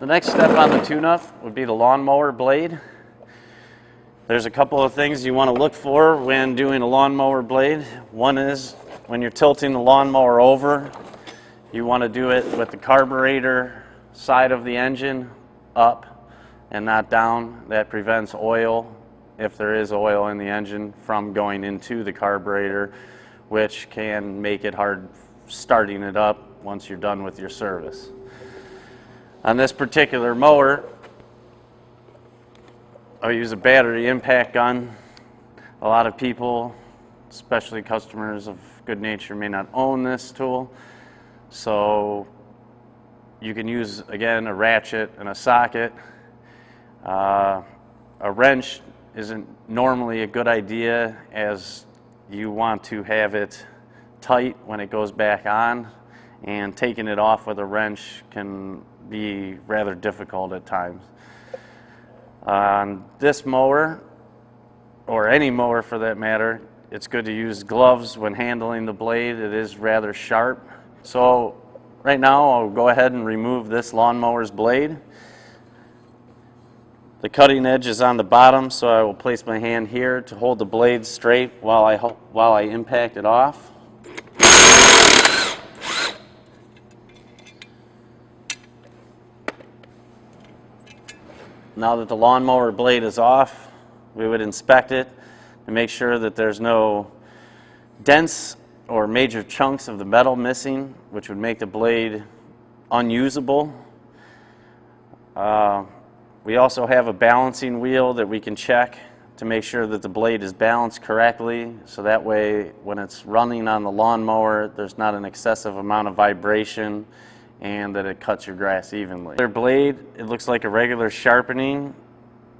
The next step on the tune-up would be the lawnmower blade. There's a couple of things you want to look for when doing a lawnmower blade. One is when you're tilting the lawnmower over, you want to do it with the carburetor side of the engine up and not down. That prevents oil, if there is oil in the engine, from going into the carburetor, which can make it hard starting it up once you're done with your service. On this particular mower, I'll use a battery impact gun. A lot of people, especially customers of good nature, may not own this tool. So you can use, again, a ratchet and a socket. A wrench isn't normally a good idea, as you want to have it tight when it goes back on, and taking it off with a wrench can be rather difficult at times. On this mower, or any mower for that matter, it's good to use gloves when handling the blade. It is rather sharp. So right now I'll go ahead and remove this lawnmower's blade. The cutting edge is on the bottom, so I will place my hand here to hold the blade straight while I impact it off. Now that the lawnmower blade is off, we would inspect it and make sure that there's no dents or major chunks of the metal missing, which would make the blade unusable. We also have a balancing wheel that we can check to make sure that the blade is balanced correctly, so that way when it's running on the lawnmower, there's not an excessive amount of vibration and that it cuts your grass evenly. Their blade, it looks like a regular sharpening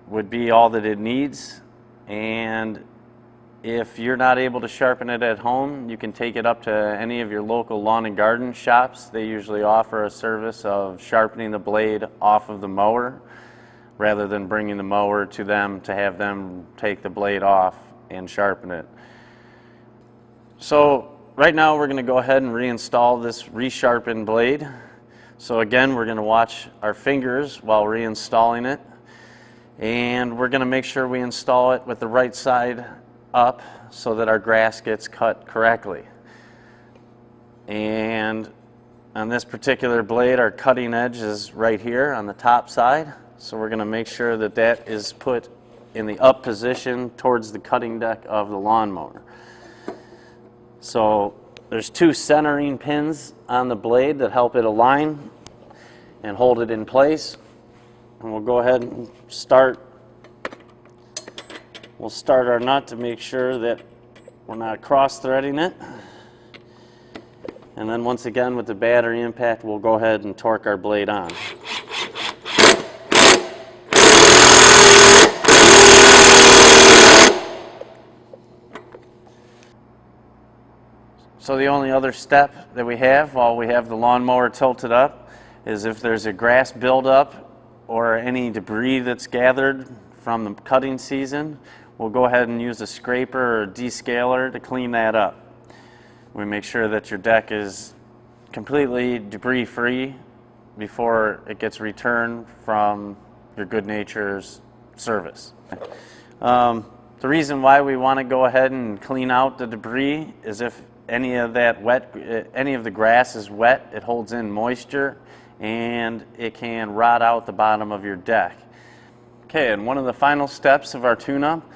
would be all that it needs, and if you're not able to sharpen it at home, you can take it up to any of your local lawn and garden shops. They usually offer a service of sharpening the blade off of the mower rather than bringing the mower to them to have them take the blade off and sharpen it. So right now we're going to go ahead and reinstall this resharpened blade. So again, we're going to watch our fingers while reinstalling it, and we're going to make sure we install it with the right side up so that our grass gets cut correctly. And on this particular blade, our cutting edge is right here on the top side, so we're going to make sure that that is put in the up position towards the cutting deck of the lawnmower. So there's two centering pins on the blade that help it align and hold it in place. And we'll go ahead and start. We'll start our nut to make sure that we're not cross-threading it. And then once again with the battery impact, we'll go ahead and torque our blade on. So the only other step that we have while we have the lawnmower tilted up is if there's a grass buildup or any debris that's gathered from the cutting season, we'll go ahead and use a scraper or a descaler to clean that up. We make sure that your deck is completely debris-free before it gets returned from your good nature's service. The reason why we want to go ahead and clean out the debris is if any of the grass is wet, it holds in moisture and it can rot out the bottom of your deck. Okay, and one of the final steps of our tune-up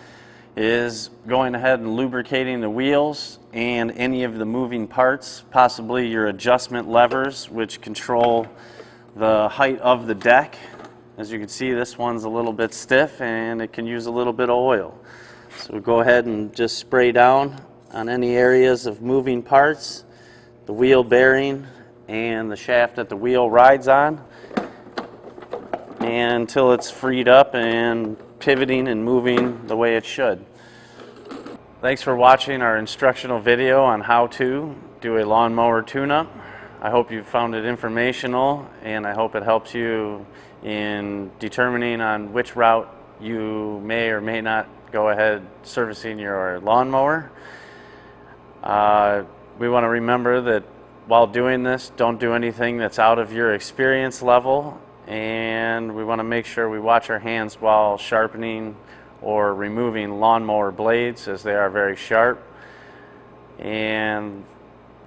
is going ahead and lubricating the wheels and any of the moving parts, possibly your adjustment levers which control the height of the deck. As you can see, this one's a little bit stiff and it can use a little bit of oil. So we'll go ahead and just spray down on any areas of moving parts, the wheel bearing and the shaft that the wheel rides on, and until it's freed up and pivoting and moving the way it should. Thanks for watching our instructional video on how to do a lawnmower tune-up. I hope you found it informational, and I hope it helps you in determining on which route you may or may not go ahead servicing your lawnmower. We want to remember that while doing this, don't do anything that's out of your experience level, and we want to make sure we watch our hands while sharpening or removing lawnmower blades, as they are very sharp. And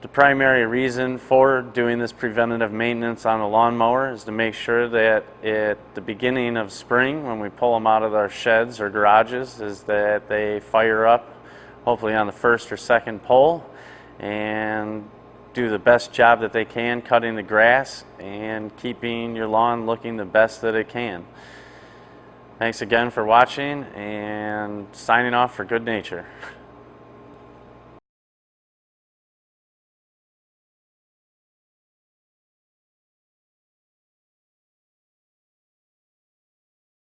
the primary reason for doing this preventative maintenance on a lawnmower is to make sure that at the beginning of spring, when we pull them out of our sheds or garages, is that they fire up hopefully on the first or second pull and do the best job that they can cutting the grass and keeping your lawn looking the best that it can. Thanks again for watching, and signing off for Good Nature.